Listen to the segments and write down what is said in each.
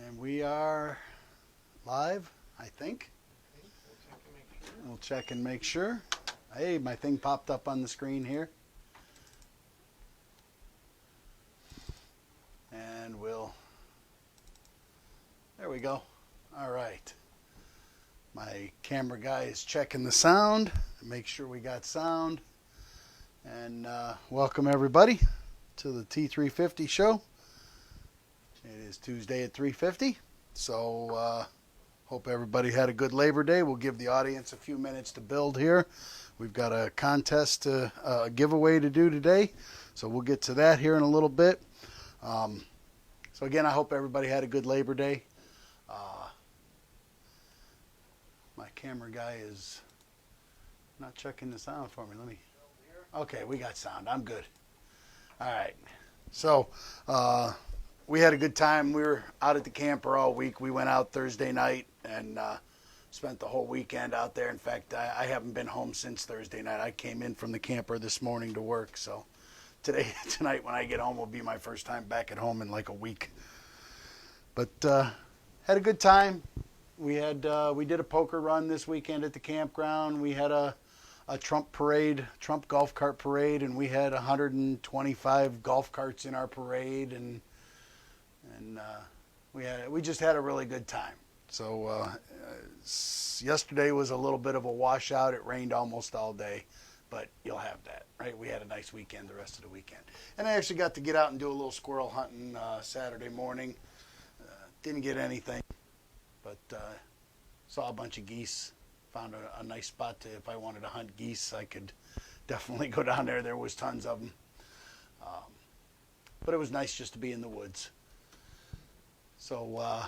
And we are live, I think. We'll check and make sure. Hey, my thing popped up on the screen here. And there we go. All right. My camera guy is checking the sound. Make sure we got sound. And welcome everybody to the T350 show. It is Tuesday at 3:50. So hope everybody had a good Labor Day. We'll give the audience a few minutes to build here. We've got a contest, a giveaway to do today. So we'll get to that here in a little bit. So again, I hope everybody had a good Labor Day. My camera guy is not checking the sound for me. Okay, we got sound. I'm good. All right. So we had a good time. We were out at the camper all week. We went out Thursday night and spent the whole weekend out there. In fact, I haven't been home since Thursday night. I came in from the camper this morning to work. So tonight when I get home will be my first time back at home in like a week. But had a good time. We did a poker run this weekend at the campground. We had a Trump golf cart parade, and we had 125 golf carts in our parade, and we just had a really good time. So yesterday was a little bit of a washout. It rained almost all day, but you'll have that, right? We had a nice weekend the rest of the weekend. And I actually got to get out and do a little squirrel hunting Saturday morning. Didn't get anything, but saw a bunch of geese. Found a nice spot if I wanted to hunt geese, I could definitely go down there. There was tons of them. But it was nice just to be in the woods. So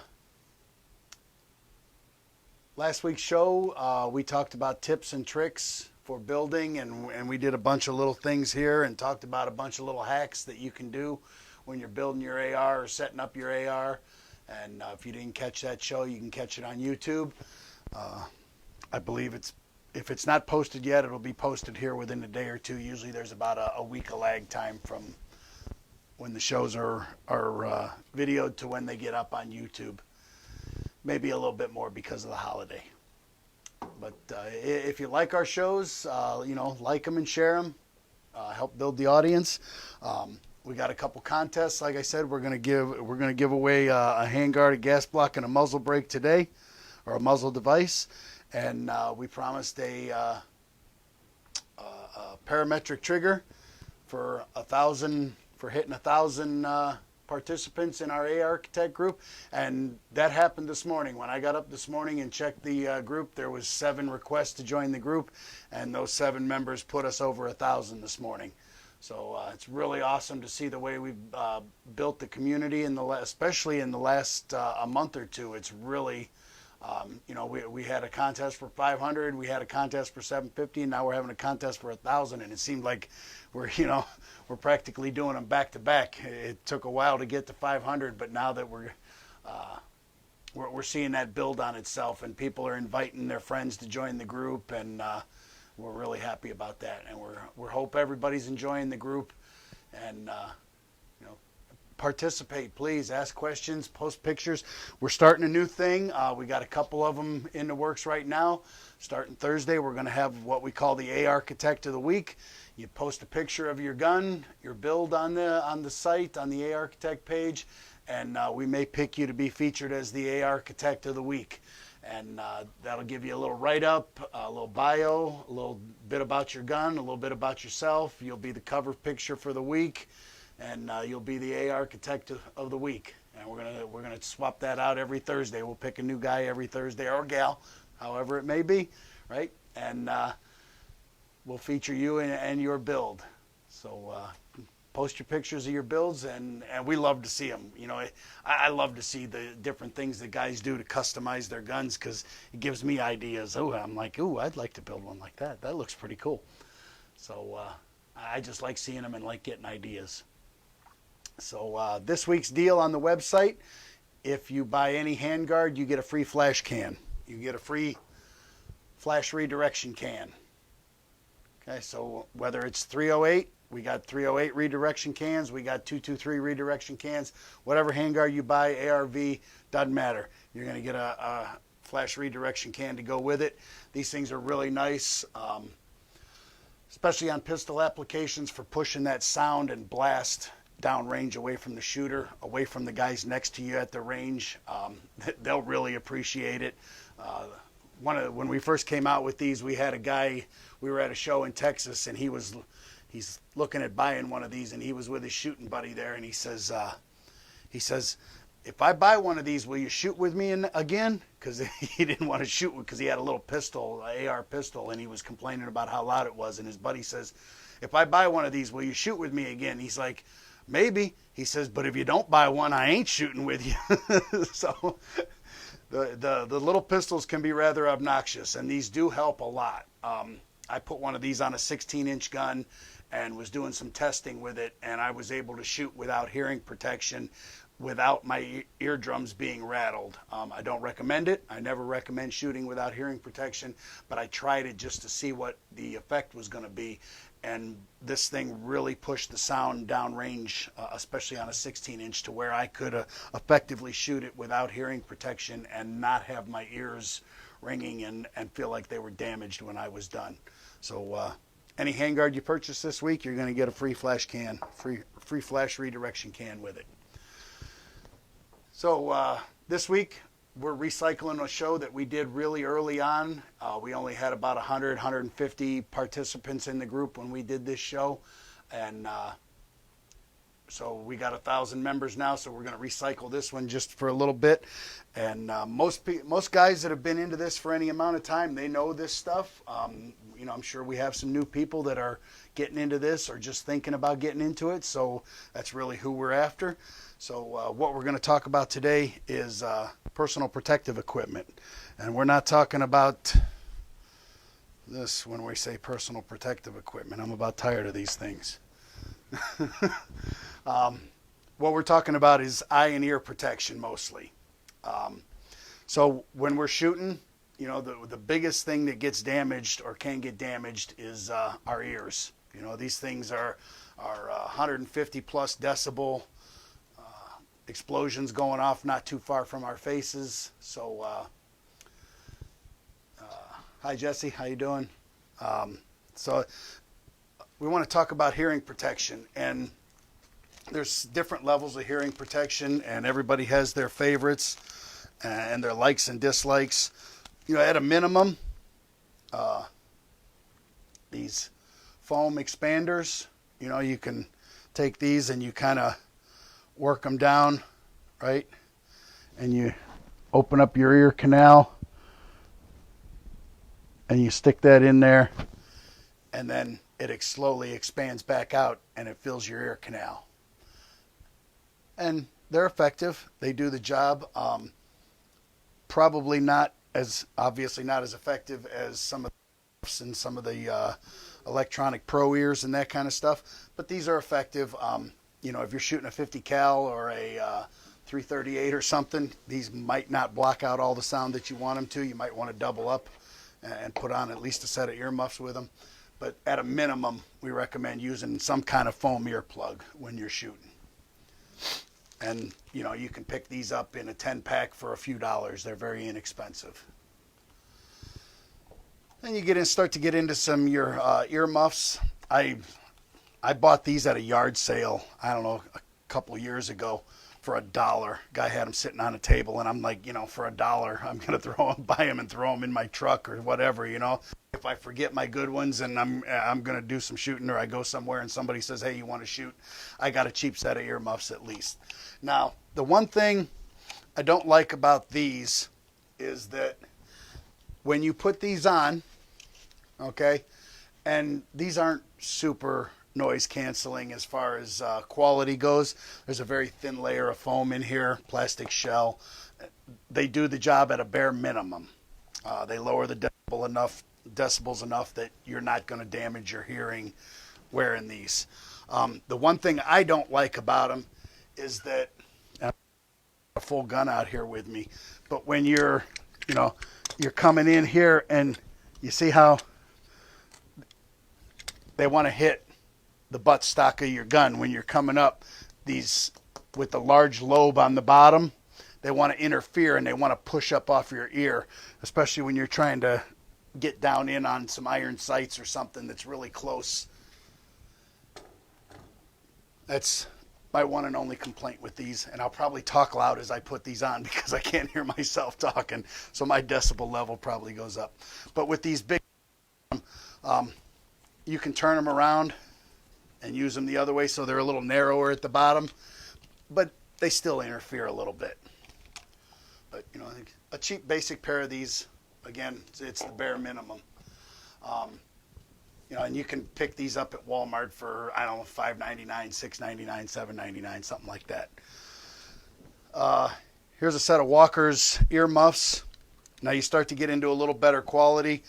last week's show, we talked about tips and tricks for building, and we did a bunch of little things here and talked about a bunch of little hacks that you can do when you're building your AR or setting up your AR. And if you didn't catch that show, you can catch it on YouTube. I believe if it's not posted yet, it'll be posted here within a day or two. Usually there's about a week of lag time from when the shows are videoed to when they get up on YouTube. Maybe a little bit more because of the holiday. But if you like our shows, like them and share them. Help build the audience. We got a couple contests. Like I said, we're going to give away a handguard, a gas block, and a muzzle brake today, or a muzzle device. And we promised a parametric trigger for hitting 1,000 participants in our A Architect group, and that happened this morning. When I got up this morning and checked the group, there was 7 requests to join the group, and those 7 members put us over 1,000 this morning. So it's really awesome to see the way we've built the community especially in the last a month or two. It's really we had a contest for 500, we had a contest for 750, and now we're having a contest for 1,000. And it seemed like we're practically doing them back to back. It took a while to get to 500, but now that we're seeing that build on itself, and people are inviting their friends to join the group, and we're really happy about that. And we hope everybody's enjoying the group, and participate, please. Ask questions, post pictures. We're starting a new thing. We got a couple of them in the works right now. Starting Thursday, we're going to have what we call the A Architect of the Week. You post a picture of your gun, your build on the site, on the A Architect page, and we may pick you to be featured as the A Architect of the Week. And that'll give you a little write-up, a little bio, a little bit about your gun, a little bit about yourself. You'll be the cover picture for the week. And you'll be the A Architect of the Week, and we're gonna swap that out every Thursday. We'll pick a new guy every Thursday, or gal, however it may be, right? And we'll feature you and your build. So post your pictures of your builds, and we love to see them. I love to see the different things that guys do to customize their guns, because it gives me ideas. I'm like, I'd like to build one like that. That looks pretty cool. So I just like seeing them and like getting ideas. So this week's deal on the website, if you buy any handguard, you get a free flash can. You get a free flash redirection can. Okay, so whether it's 308, We got 308 redirection cans. We got 223 redirection cans. Whatever handguard you buy, ARV, doesn't matter. You're going to get a flash redirection can to go with it. These things are really nice, especially on pistol applications for pushing that sound and blast downrange away from the shooter, away from the guys next to you at the range. They'll really appreciate it. When we first came out with these, we had a guy, we were at a show in Texas, and he's looking at buying one of these, and he was with his shooting buddy there, and he says, if I buy one of these, will you shoot with me again? Because he didn't want to shoot because he had a little pistol, AR pistol, and he was complaining about how loud it was. And his buddy says, if I buy one of these, will you shoot with me again? He's like, maybe. He says, but if you don't buy one, I ain't shooting with you. So the little pistols can be rather obnoxious, and these do help a lot. I put one of these on a 16-inch gun and was doing some testing with it, and I was able to shoot without hearing protection, without my eardrums being rattled. I don't recommend it. I never recommend shooting without hearing protection, but I tried it just to see what the effect was going to be, and this thing really pushed the sound downrange, especially on a 16-inch, to where I could effectively shoot it without hearing protection and not have my ears ringing and feel like they were damaged when I was done. So any handguard you purchase this week, you're going to get a free flash can, free flash redirection can with it. So this week, we're recycling a show that we did really early on. We only had about 100, 150 participants in the group when we did this show. And so we got 1,000 members now, so we're going to recycle this one just for a little bit. And most guys that have been into this for any amount of time, they know this stuff. You know, I'm sure we have some new people that are getting into this or just thinking about getting into it. So that's really who we're after. So what we're going to talk about today is personal protective equipment. And we're not talking about this when we say personal protective equipment. I'm about tired of these things. What we're talking about is eye and ear protection mostly. So when we're shooting, you know, the biggest thing that gets damaged or can get damaged is our ears. You know, these things are 150 plus decibel explosions going off not too far from our faces. So hi Jesse, how you doing? So we want to talk about hearing protection, and there's different levels of hearing protection, and everybody has their favorites and their likes and dislikes. You know, at a minimum, these foam expanders, you know, you can take these and you kind of work them down, right? And you open up your ear canal and you stick that in there, and then it slowly expands back out and it fills your ear canal. And they're effective. They do the job. Probably not as, obviously not as effective as some of the electronic pro ears and that kind of stuff, but these are effective. You know, if you're shooting a 50 cal or a 338 or something, these might not block out all the sound that you want them to. You might want to double up and put on at least a set of earmuffs with them. But at a minimum, we recommend using some kind of foam earplug when you're shooting. And, you know, you can pick these up in a 10-pack for a few dollars. They're very inexpensive. Then you start to get into some your earmuffs. I bought these at a yard sale, I don't know, a couple of years ago for $1. Guy had them sitting on a table, and I'm like, you know, for $1, I'm going to buy them and throw them in my truck or whatever, you know. If I forget my good ones and I'm going to do some shooting, or I go somewhere and somebody says, hey, you want to shoot? I got a cheap set of earmuffs at least. Now, the one thing I don't like about these is that when you put these on, okay, and these aren't super noise canceling as far as quality goes. There's a very thin layer of foam in here, plastic shell. They do the job at a bare minimum. They lower the decibels enough that you're not going to damage your hearing wearing these. The one thing I don't like about them is that I have a full gun out here with me, but when you're coming in here and you see how they want to hit the buttstock of your gun when you're coming up. These with the large lobe on the bottom, they want to interfere and they want to push up off your ear, especially when you're trying to get down in on some iron sights or something that's really close. That's my one and only complaint with these, and I'll probably talk loud as I put these on because I can't hear myself talking, so my decibel level probably goes up. But with these big, you can turn them around and use them the other way, so they're a little narrower at the bottom, but they still interfere a little bit. But you know, a cheap basic pair of these, again, it's the bare minimum. You know, and you can pick these up at Walmart for, I don't know, $5.99, $6.99, $7.99, something like that. Here's a set of Walker's earmuffs. Now you start to get into a little better quality,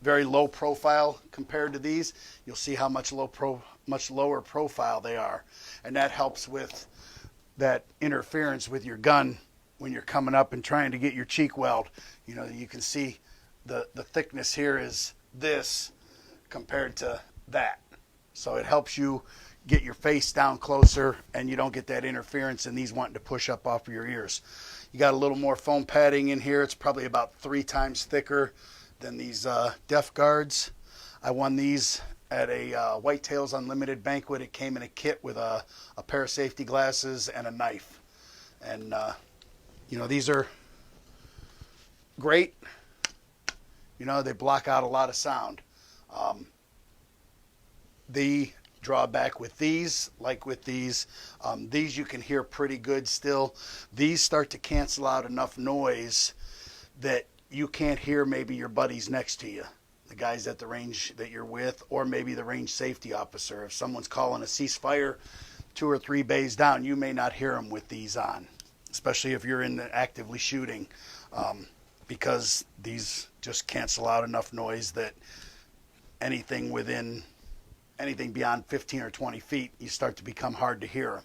very low profile compared to these. You'll see how much lower profile they are, and that helps with that interference with your gun when you're coming up and trying to get your cheek weld. You know, you can see the thickness here is this compared to that. So it helps you get your face down closer and you don't get that interference and these wanting to push up off of your ears. You got a little more foam padding in here. It's probably about 3 times thicker than these Def Guards. I won these at a Whitetails Unlimited banquet. It came in a kit with a pair of safety glasses and a knife. And, you know, these are great. You know, they block out a lot of sound. The drawback with these, like with these you can hear pretty good still. These start to cancel out enough noise that you can't hear maybe your buddies next to you, the guys at the range that you're with, or maybe the range safety officer. If someone's calling a ceasefire 2 or 3 bays down, you may not hear them with these on, especially if you're actively shooting, because these just cancel out enough noise that anything beyond 15 or 20 feet, you start to become hard to hear them.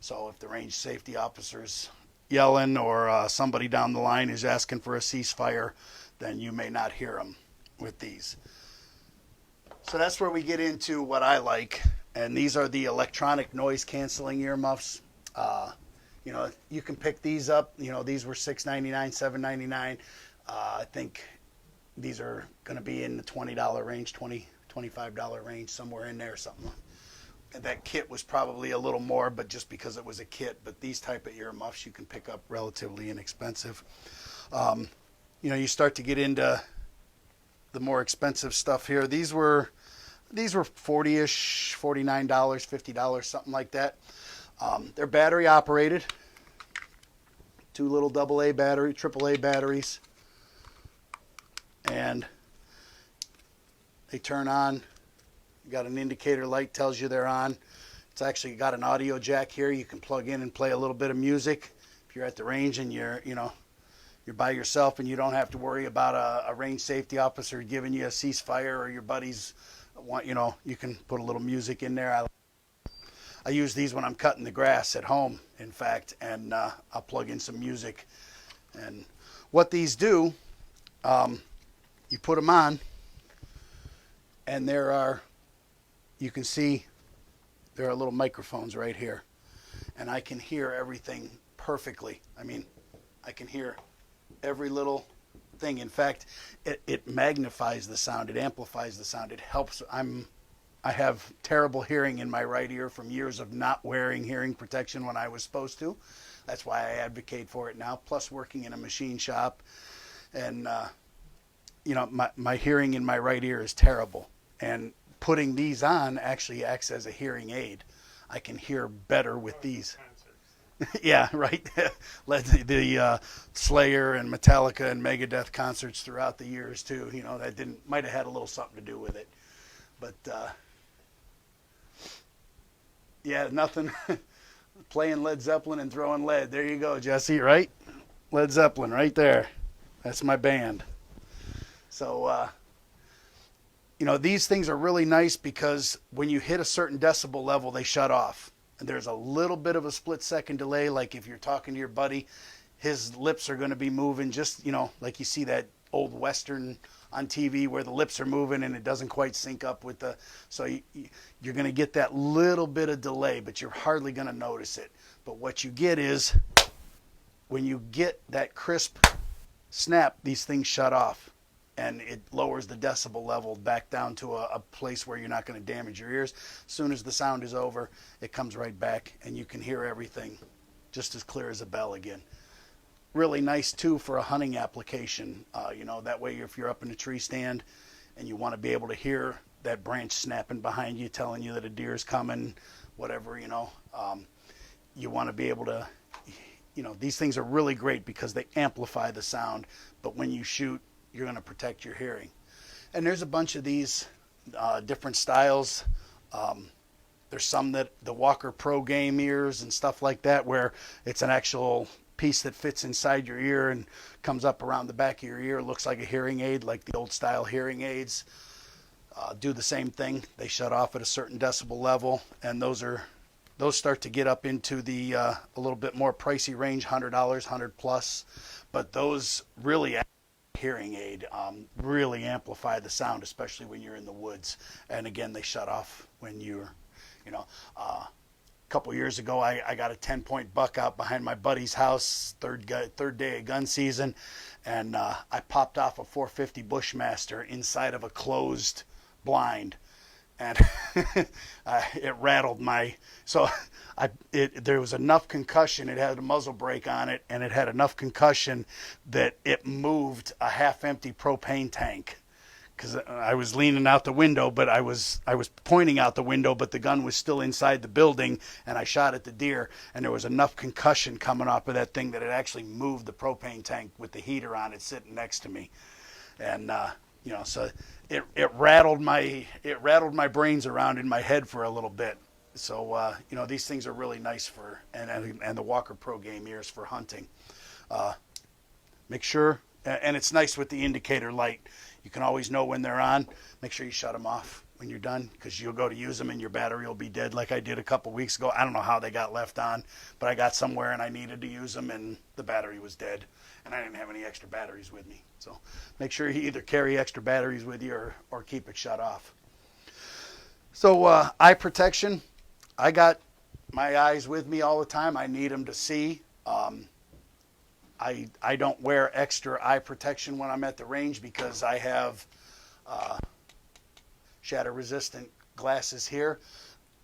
So if the range safety officer's yelling or somebody down the line is asking for a ceasefire, then you may not hear them with these. So that's where we get into what I like, and these are the electronic noise canceling earmuffs. You know, you can pick these up. You know, these were $6.99, $7.99. I think these are going to be in the $20 range, $25 range, somewhere in there, something. And that kit was probably a little more, but just because it was a kit. But these type of earmuffs you can pick up relatively inexpensive. You know, you start to get into the more expensive stuff here. These were $40-ish, $49, $50, something like that. They're battery operated. 2 little AAA batteries. And they turn on. You got an indicator light, tells you they're on. It's actually got an audio jack here. You can plug in and play a little bit of music. If you're at the range and you're by yourself and you don't have to worry about a range safety officer giving you a ceasefire, or your buddies want, you can put a little music in there. I use these when I'm cutting the grass at home, in fact, and I'll plug in some music. And what these do, you put them on, and you can see there are little microphones right here, and I can hear everything perfectly. I mean, I can hear every little thing. In fact, it magnifies the sound. It amplifies the sound. It helps. I have terrible hearing in my right ear from years of not wearing hearing protection when I was supposed to. That's why I advocate for it now, plus working in a machine shop. And, my hearing in my right ear is terrible. And putting these on actually acts as a hearing aid. I can hear better with these. Yeah, right. The Slayer and Metallica and Megadeth concerts throughout the years too. That might have had a little something to do with it. But yeah, nothing. Playing Led Zeppelin and throwing lead. There you go, Jesse. Right? Led Zeppelin, right there. That's my band. So, these things are really nice because when you hit a certain decibel level, they shut off. And there's a little bit of a split-second delay. Like if you're talking to your buddy, his lips are going to be moving just, like you see that old Western on TV where the lips are moving and it doesn't quite sync up with the, so you're going to get that little bit of delay, but you're hardly going to notice it. But what you get is when you get that crisp snap, these things shut off and it lowers the decibel level back down to a place where you're not going to damage your ears. As soon as the sound is over, it comes right back and you can hear everything just as clear as a bell again. Really nice too for a hunting application. You know, that way if you're up in a tree stand and you want to be able to hear that branch snapping behind you, telling you that a deer's coming, whatever, you know, you want to be able to, you know, these things are really great because they amplify the sound, but when you shoot, you're going to protect your hearing. And there's a bunch of these different styles. There's some that the Walker Pro Game ears and stuff like that, where it's an actual piece that fits inside your ear and comes up around the back of your ear. It looks like a hearing aid, like the old style hearing aids. Do the same thing. They shut off at a certain decibel level, and those start to get up into the a little bit more pricey range, $100, 100 plus. But those really hearing aid really amplify the sound, especially when you're in the woods. And again, they shut off when you're, you know, a couple years ago, I got a 10-point buck out behind my buddy's house, third day of gun season, and I popped off a 450 Bushmaster inside of a closed blind, and it rattled my, so there was enough concussion. It had a muzzle brake on it, and it had enough concussion that it moved a half-empty propane tank. Because I was leaning out the window, but I was pointing out the window, but the gun was still inside the building, and I shot at the deer, and there was enough concussion coming off of that thing that it actually moved the propane tank with the heater on it sitting next to me, and you know, so it rattled my brains around in my head for a little bit. So you know, these things are really nice for and the Walker Pro Game ears for hunting. Make sure, and it's nice with the indicator light. You can always know when they're on. Make sure you shut them off when you're done, because you'll go to use them and your battery will be dead, like I did a couple weeks ago. I don't know how they got left on, but I got somewhere and I needed to use them and the battery was dead, and I didn't have any extra batteries with me. So make sure you either carry extra batteries with you or keep it shut off. So eye protection. I got my eyes with me all the time. I need them to see. I don't wear extra eye protection when I'm at the range because I have shatter resistant glasses here.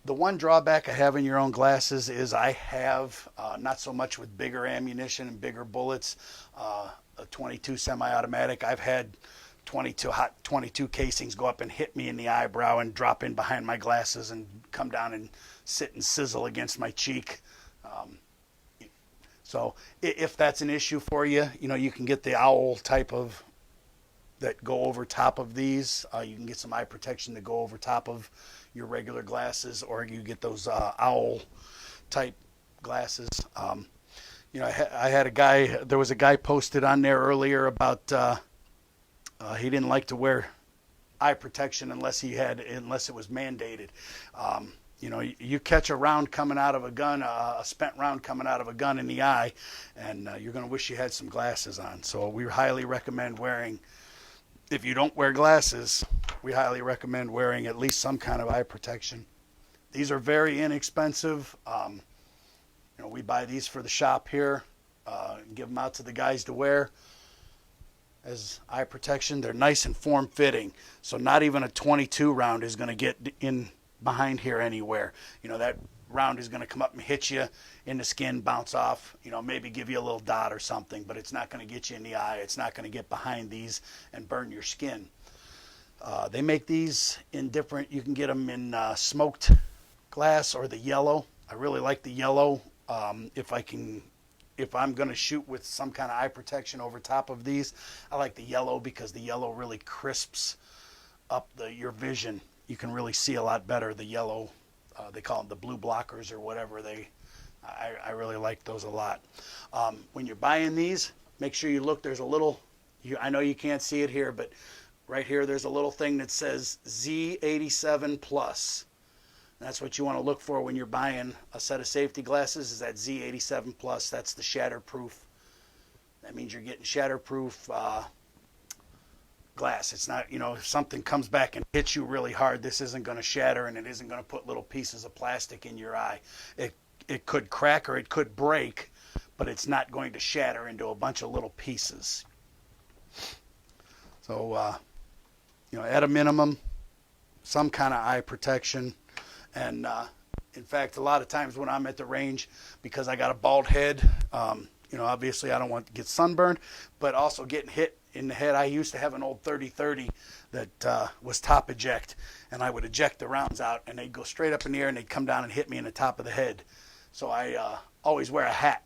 The one drawback of having your own glasses is I have, not so much with bigger ammunition and bigger bullets, a 22 semi-automatic. I've had 22 casings go up and hit me in the eyebrow and drop in behind my glasses and come down and sit and sizzle against my cheek. So if that's an issue for you, you know, you can get the owl type of that go over top of these. You can get some eye protection to go over top of your regular glasses, or you get those owl type glasses. You know, I had a guy, there was a guy posted on there earlier about he didn't like to wear eye protection unless it was mandated. You know, you catch a round coming out of a gun, a spent round coming out of a gun in the eye, and you're going to wish you had some glasses on. So we highly recommend wearing, if you don't wear glasses, we highly recommend wearing at least some kind of eye protection. These are very inexpensive. You know, we buy these for the shop here, and give them out to the guys to wear as eye protection. They're nice and form-fitting, so not even a 22 round is going to get in behind here anywhere. You know, that round is going to come up and hit you in the skin, bounce off, you know, maybe give you a little dot or something, but it's not going to get you in the eye. It's not going to get behind these and burn your skin. They make these in different, you can get them in smoked glass or the yellow. I really like the yellow. If I'm going to shoot with some kind of eye protection over top of these, I like the yellow because the yellow really crisps up your vision. You can really see a lot better. The yellow, they call them the blue blockers or whatever. I really like those a lot. When you're buying these, make sure you look. There's a little, I know you can't see it here, but right here there's a little thing that says Z87 Plus. That's what you want to look for when you're buying a set of safety glasses, is that Z87 Plus. That's the shatterproof. That means you're getting shatterproof glass. It's not, if something comes back and hits you really hard, this isn't going to shatter, and it isn't going to put little pieces of plastic in your eye. It could crack or it could break, but it's not going to shatter into a bunch of little pieces. So, at a minimum, some kind of eye protection. And in fact, a lot of times when I'm at the range, because I got a bald head, obviously I don't want to get sunburned, but also getting hit in the head. I used to have an old 30-30 that was top eject, and I would eject the rounds out, and they'd go straight up in the air, and they'd come down and hit me in the top of the head. So I always wear a hat,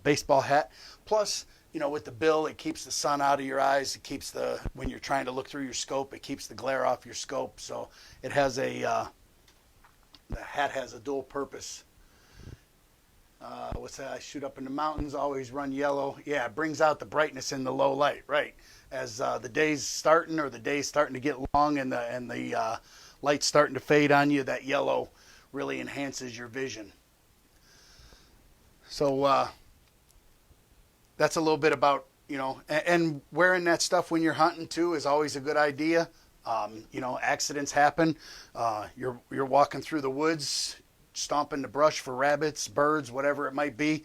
baseball hat. Plus, with the bill, it keeps the sun out of your eyes. It keeps when you're trying to look through your scope, it keeps the glare off your scope. So it has the hat has a dual purpose. What's that? I shoot up in the mountains, always run yellow. Yeah, it brings out the brightness in the low light, right? As the day's starting to get long and the light's starting to fade on you, that yellow really enhances your vision. So that's a little bit about, and wearing that stuff when you're hunting too is always a good idea. Accidents happen. You're walking through the woods, stomping the brush for rabbits, birds, whatever it might be.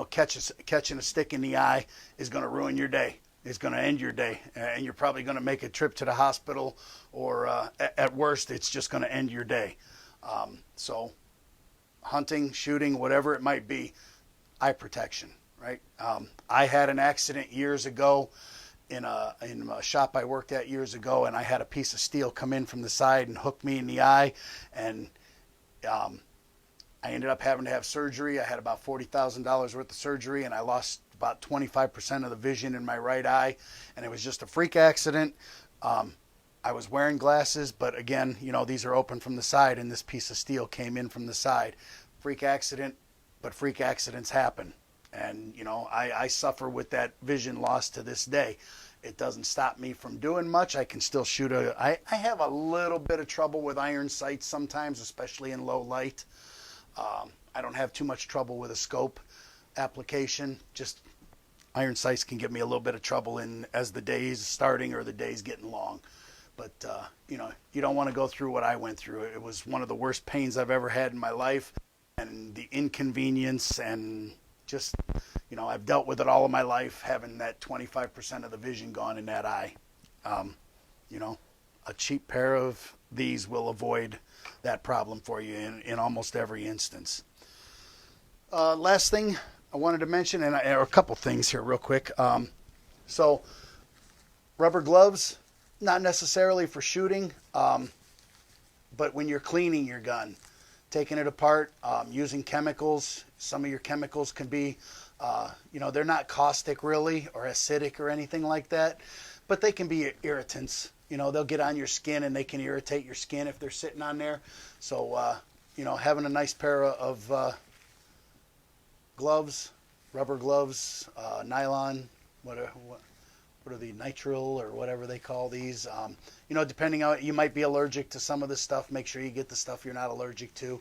Catching a stick in the eye is going to ruin your day. It's going to end your day, and you're probably going to make a trip to the hospital, or at worst, it's just going to end your day. So hunting, shooting, whatever it might be, eye protection, right? I had an accident years ago in a shop I worked at years ago, and I had a piece of steel come in from the side and hook me in the eye, and I ended up having to have surgery. I had about $40,000 worth of surgery, and I lost about 25% of the vision in my right eye, and it was just a freak accident. I was wearing glasses, but again, these are open from the side, and this piece of steel came in from the side. Freak accident, but freak accidents happen. And, I suffer with that vision loss to this day. It doesn't stop me from doing much. I can still shoot I have a little bit of trouble with iron sights sometimes, especially in low light. I don't have too much trouble with a scope application. Just iron sights can give me a little bit of trouble as the day's starting or the day's getting long. But, you don't want to go through what I went through. It was one of the worst pains I've ever had in my life, and the inconvenience, and just, I've dealt with it all of my life, having that 25% of the vision gone in that eye. A cheap pair of these will avoid that problem for you in almost every instance. Last thing I wanted to mention, and a couple things here real quick. So rubber gloves, not necessarily for shooting, but when you're cleaning your gun, taking it apart, using chemicals. Some of your chemicals can be, they're not caustic really or acidic or anything like that, but they can be irritants. They'll get on your skin and they can irritate your skin if they're sitting on there. So, having a nice pair of gloves, rubber gloves, nylon, what are the nitrile or whatever they call these? Depending on, you might be allergic to some of this stuff. Make sure you get the stuff you're not allergic to.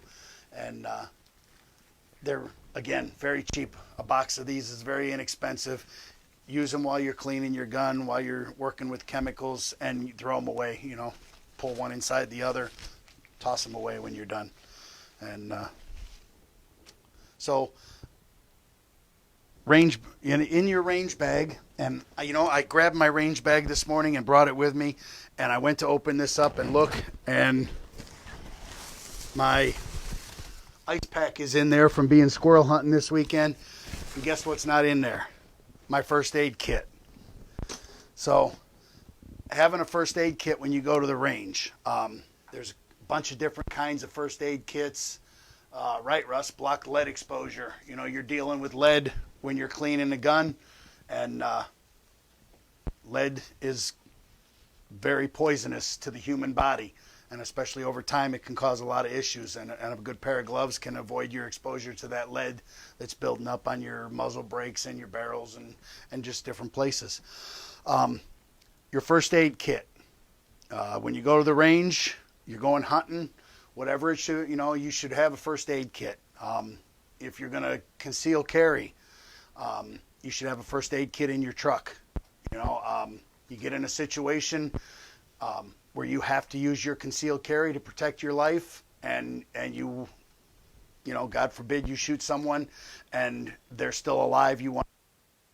And they're, again, very cheap. A box of these is very inexpensive. Use them while you're cleaning your gun, while you're working with chemicals, and you throw them away. Pull one inside the other, toss them away when you're done. And so range in your range bag, and I grabbed my range bag this morning and brought it with me, and I went to open this up and look, and my ice pack is in there from being squirrel hunting this weekend. And guess what's not in there? My first aid kit. So having a first aid kit when you go to the range, there's a bunch of different kinds of first aid kits. Right, Russ? Block lead exposure. You're dealing with lead when you're cleaning a gun, and lead is very poisonous to the human body, and especially over time it can cause a lot of issues, and a good pair of gloves can avoid your exposure to that lead that's building up on your muzzle brakes and your barrels and just different places. Your first aid kit. When you go to the range, you're going hunting, whatever it should, you should have a first aid kit. If you're going to conceal carry, you should have a first aid kit in your truck. You get in a situation where you have to use your concealed carry to protect your life, and you know, God forbid you shoot someone and they're still alive, you want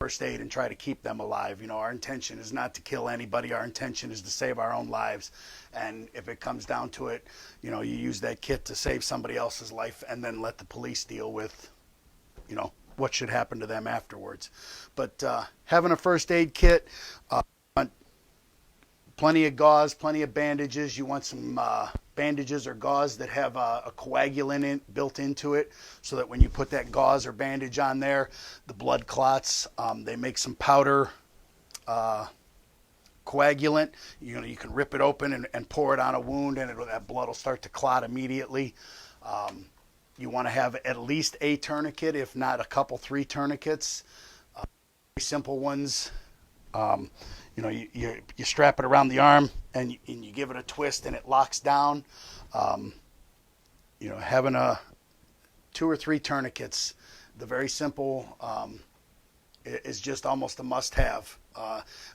first aid and try to keep them alive. You know, our intention is not to kill anybody. Our intention is to save our own lives. And if it comes down to it, you know, you use that kit to save somebody else's life and then let the police deal with, you know, what should happen to them afterwards. But having a first aid kit, plenty of gauze, plenty of bandages. You want some bandages or gauze that have a coagulant built into it, so that when you put that gauze or bandage on there, the blood clots. They make some powder coagulant. You know, you can rip it open and pour it on a wound, and that blood will start to clot immediately. You want to have at least a tourniquet, if not a couple, 3 tourniquets. Simple ones. You know, you strap it around the arm and you give it a twist and it locks down. You know, having 2 or 3 tourniquets, the very simple, is just almost a must-have.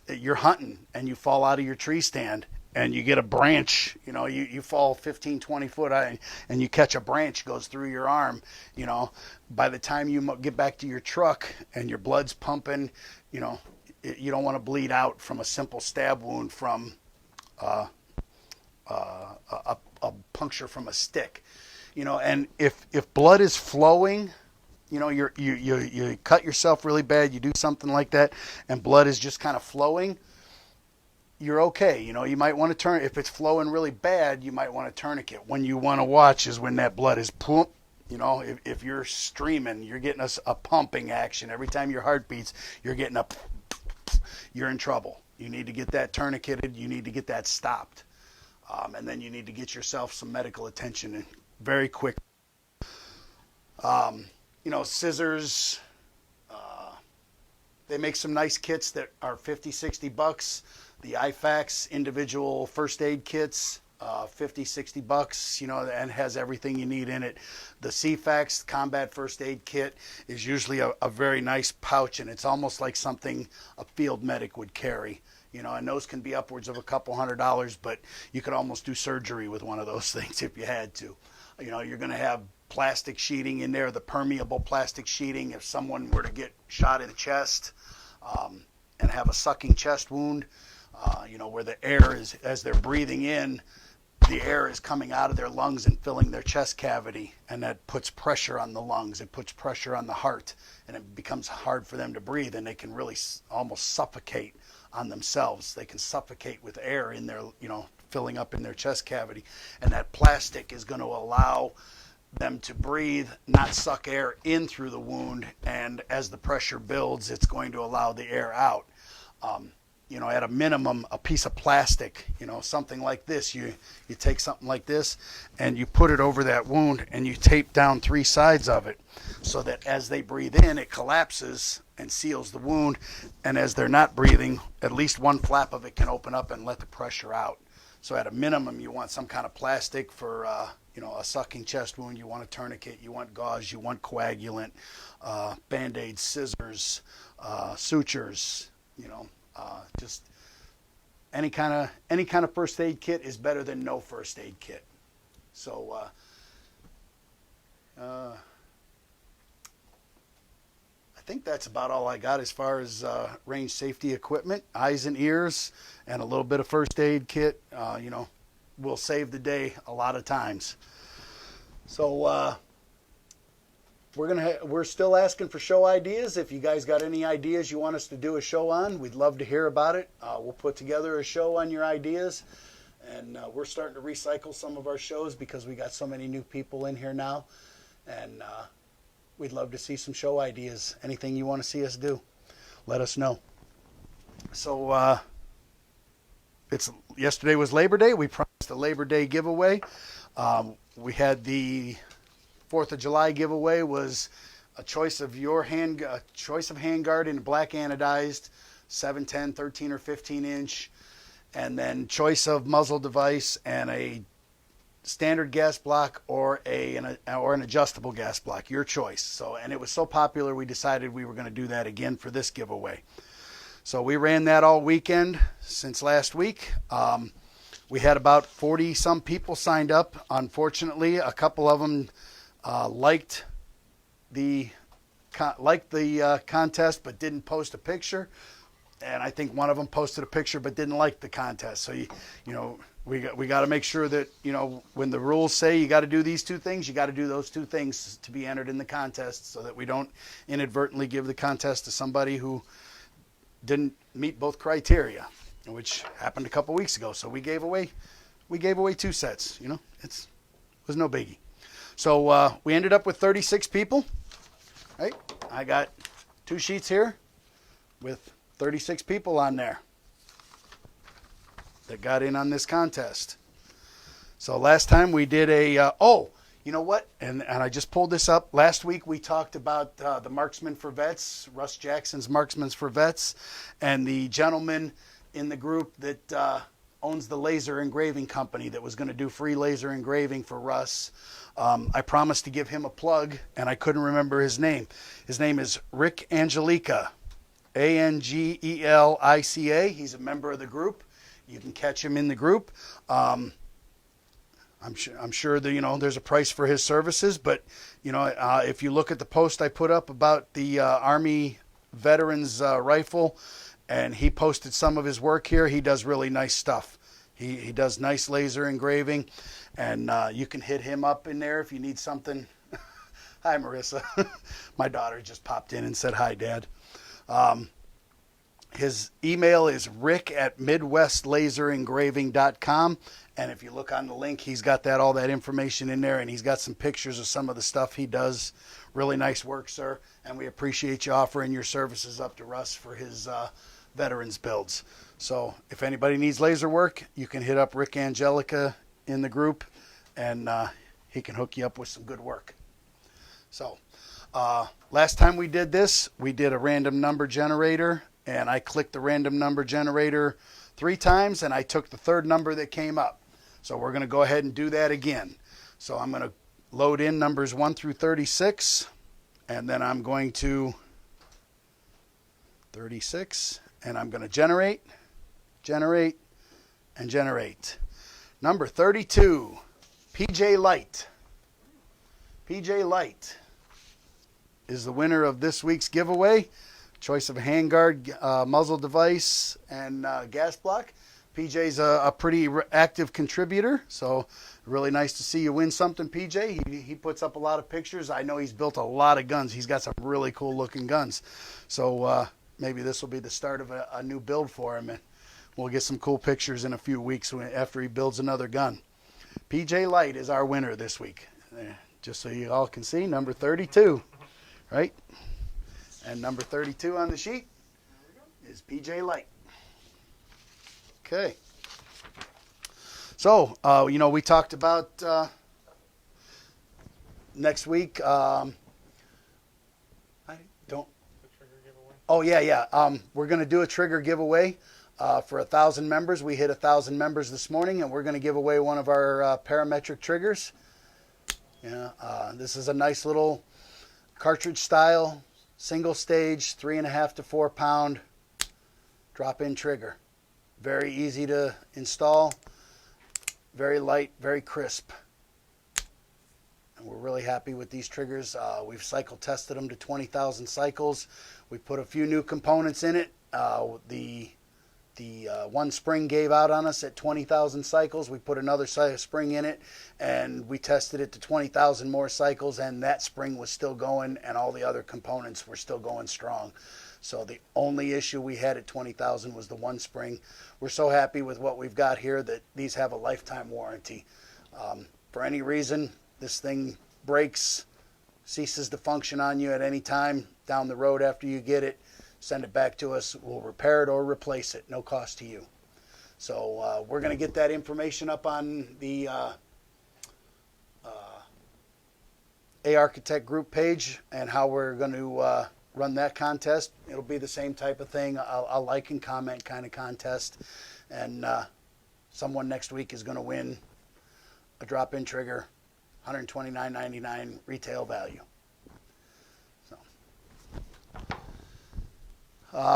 You're hunting and you fall out of your tree stand and you get a branch, you know, you fall 15, 20 foot and you catch a branch goes through your arm. You know, by the time you get back to your truck and your blood's pumping, you know, you don't want to bleed out from a simple stab wound from a puncture from a stick. You know, and if blood is flowing, you know, you cut yourself really bad, you do something like that, and blood is just kind of flowing, you're okay. You know, you might want to turn. If it's flowing really bad, you might want to tourniquet. When you want to watch is when that blood is plump. You know, if you're streaming, you're getting a pumping action. Every time your heart beats, you're getting a, you're in trouble. You need to get that tourniqueted. You need to get that stopped. And then you need to get yourself some medical attention very quick. You know, scissors. They make some nice kits that are $50-$60. The IFAKs individual first aid kits, $50-$60, you know, and has everything you need in it. The CFAX combat first aid kit is usually a very nice pouch, and it's almost like something a field medic would carry. You know, and those can be upwards of a couple $100, but you could almost do surgery with one of those things if you had to. You know, you're going to have plastic sheeting in there, the permeable plastic sheeting. If someone were to get shot in the chest and have a sucking chest wound, you know, where the air is, as they're breathing in, the air is coming out of their lungs and filling their chest cavity, and that puts pressure on the lungs. It puts pressure on the heart, and it becomes hard for them to breathe, and they can really almost suffocate on themselves. They can suffocate with air in their, you know, filling up in their chest cavity, and that plastic is going to allow them to breathe, not suck air in through the wound, and as the pressure builds, it's going to allow the air out. You know, at a minimum, a piece of plastic, you know, something like this, you take something like this and you put it over that wound and you tape down 3 sides of it so that as they breathe in, it collapses and seals the wound, and as they're not breathing, at least one flap of it can open up and let the pressure out. So at a minimum, you want some kind of plastic for, you know, a sucking chest wound. You want a tourniquet, you want gauze, you want coagulant, Band-Aids, scissors, sutures, you know. Just any kind of first aid kit is better than no first aid kit. So I think that's about all I got as far as range safety equipment. Eyes and ears and a little bit of first aid kit, you know, will save the day a lot of times. So we're still asking for show ideas. If you guys got any ideas you want us to do a show on, we'd love to hear about it. We'll put together a show on your ideas, and we're starting to recycle some of our shows because we got so many new people in here now, and we'd love to see some show ideas. Anything you want to see us do, let us know. So yesterday was Labor Day. We promised a Labor Day giveaway. We had the 4th of July giveaway was a choice of handguard in black anodized, 7, 10, 13, or 15 inch, and then choice of muzzle device and a standard gas block or an adjustable gas block, your choice. So, and it was so popular we decided we were going to do that again for this giveaway. So we ran that all weekend since last week. We had about 40 some people signed up. Unfortunately, a couple of them liked the contest but didn't post a picture, and I think one of them posted a picture but didn't like the contest. So we got to make sure that when the rules say you got to do these two things, you got to do those two things to be entered in the contest, so that we don't inadvertently give the contest to somebody who didn't meet both criteria, which happened a couple weeks ago. So we gave away 2 sets. It was no biggie. So we ended up with 36 people. Right? I got 2 sheets here with 36 people on there that got in on this contest. So last time we did a you know what? And I just pulled this up. Last week we talked about the Marksman for Vets, Russ Jackson's Marksman for Vets, and the gentleman in the group that owns the laser engraving company that was going to do free laser engraving for Russ. I promised to give him a plug, and I couldn't remember his name. His name is Rick Angelica, Angelica. He's a member of the group. You can catch him in the group. I'm sure that there's a price for his services, but if you look at the post I put up about the Army veterans rifle, and he posted some of his work here, he does really nice stuff. He does nice laser engraving, and you can hit him up in there if you need something. Hi, Marissa. My daughter just popped in and said hi, Dad. His email is rick@midwestlaserengraving.com, and if you look on the link, he's got all that information in there, and he's got some pictures of some of the stuff he does. Really nice work, sir, and we appreciate you offering your services up to Russ for his veterans builds. So if anybody needs laser work, you can hit up Rick Angelica in the group, and he can hook you up with some good work. So last time we did this, we did a random number generator, and I clicked the random number generator 3 times, and I took the 3rd number that came up. So we're going to go ahead and do that again. So I'm going to load in numbers 1 through 36, and then I'm going to 36, and I'm going to generate, and generate. Number 32, PJ Light. PJ Light is the winner of this week's giveaway. Choice of a handguard, muzzle device, and gas block. PJ's a pretty active contributor, so really nice to see you win something, PJ. He puts up a lot of pictures. I know he's built a lot of guns. He's got some really cool looking guns. So maybe this will be the start of a new build for him, and we'll get some cool pictures in a few weeks after he builds another gun. PJ Light is our winner this week. Just so you all can see, number 32, right? And number 32 on the sheet is PJ Light. Okay. So, we talked about next week. I don't. Oh, yeah. We're going to do a trigger giveaway for 1,000 members. We hit 1,000 members this morning, and we're going to give away one of our parametric triggers. This is a nice little cartridge style, single stage, 3.5 to 4 pound drop-in trigger. Very easy to install, very light, very crisp. And we're really happy with these triggers. We've cycle tested them to 20,000 cycles. We put a few new components in it. The one spring gave out on us at 20,000 cycles. We put another spring in it, and we tested it to 20,000 more cycles, and that spring was still going, and all the other components were still going strong. So the only issue we had at 20,000 was the one spring. We're so happy with what we've got here that these have a lifetime warranty. For any reason, this thing breaks, ceases to function on you at any time down the road after you get it, send it back to us. We'll repair it or replace it, no cost to you. So we're going to get that information up on the A-Architect group page and how we're going to run that contest. It'll be the same type of thing, a like and comment kind of contest. And someone next week is going to win a drop-in trigger, $129.99 retail value. So,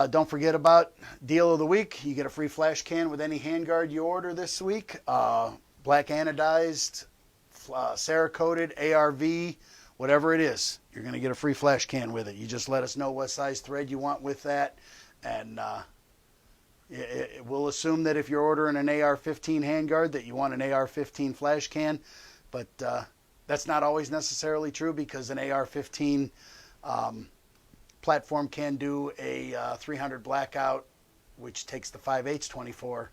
Don't forget about deal of the week. You get a free flash can with any handguard you order this week. Black anodized, Cerakoted, ARV, whatever it is. You're going to get a free flash can with it. You just let us know what size thread you want with that. And we'll assume that if you're ordering an AR-15 handguard that you want an AR-15 flash can. But that's not always necessarily true, because an AR-15 platform can do a 300 blackout, which takes the 5/8 24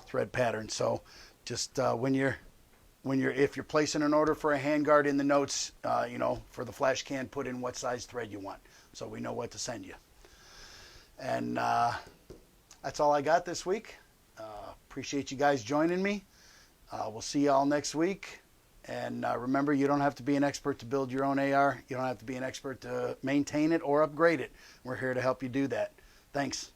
thread pattern. So just if you're placing an order for a handguard, in the notes, for the flash can, put in what size thread you want, so we know what to send you. And that's all I got this week. Appreciate you guys joining me. We'll see you all next week. And remember, you don't have to be an expert to build your own AR. You don't have to be an expert to maintain it or upgrade it. We're here to help you do that. Thanks.